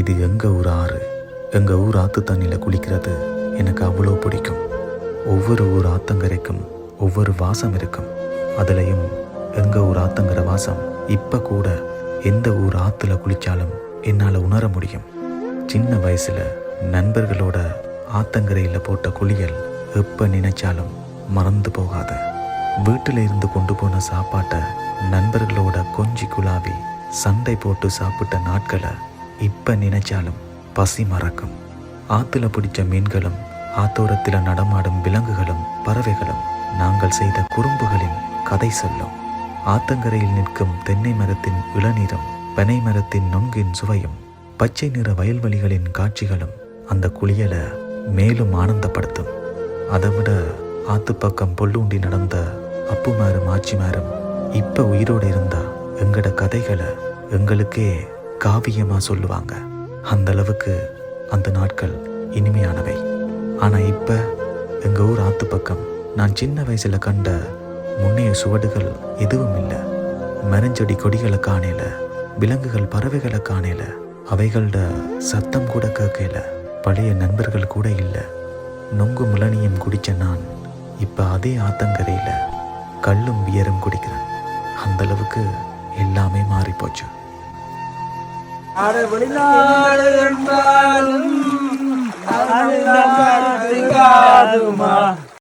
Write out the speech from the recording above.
இது எங்கள் ஊர் ஆறு. எங்கள் ஊர் ஆற்று தண்ணியில் குளிக்கிறது எனக்கு அவ்வளோ பிடிக்கும். ஒவ்வொரு ஊர் ஆத்தங்கரைக்கும் ஒவ்வொரு வாசம் இருக்கும். அதுலேயும் எங்கள் ஊர் ஆத்தங்கரை வாசம் இப்போ கூட எந்த ஊர் ஆற்றுல குளித்தாலும் என்னால் உணர முடியும். சின்ன வயசில் நண்பர்களோட ஆத்தங்கரையில் போட்ட குளியல் எப்போ நினைச்சாலும் மறந்து போகாத. வீட்டில் இருந்து கொண்டு போன சாப்பாட்டை நண்பர்களோட கொஞ்சி குழாவி சண்டை போட்டு சாப்பிட்ட நாட்களை இப்போ நினைச்சாலும் பசி மறக்கும். ஆற்றுல பிடிச்ச மீன்களும் ஆத்தோரத்தில் நடமாடும் விலங்குகளும் பறவைகளும் நாங்கள் செய்த குறும்புகளின் கதை சொல்லும். ஆத்தங்கரையில் நிற்கும் தென்னை மரத்தின் இளநீரும் பனை மரத்தின் நொங்கின் சுவையும் பச்சை நிற வயல்வெளிகளின் காட்சிகளும் அந்த குளியலை மேலும் ஆனந்தப்படுத்தும். அதை விட ஆத்து பக்கம் பொல்லுண்டி நடந்த அப்புமாரும் ஆச்சிமாரும் இப்போ உயிரோடு இருந்தா எங்கட கதைகளை எங்களுக்கே காவியமாக சொல்லுவாங்க. அந்த அளவுக்கு அந்த நாட்கள் இனிமையானவை. ஆனால் இப்போ எங்கள் ஊர் ஆத்து பக்கம் நான் சின்ன வயசில் கண்ட முன்னைய சுவடுகள் எதுவும் இல்லை. மரஞ்செடி கொடிகளை காணல, விலங்குகள் பறவைகளை காணல, அவைகளோட சத்தம் கூட கேட்கல, பழைய நண்பர்கள் கூட இல்லை. நொங்கு முளனியும் குடித்த நான் இப்போ அதே ஆத்தங்கரையில் கள்ளும் பியரும் குடிக்கிறேன். அந்தளவுக்கு எல்லாமே மாறிப்போச்சு. வெளிநாடு என்றாலும்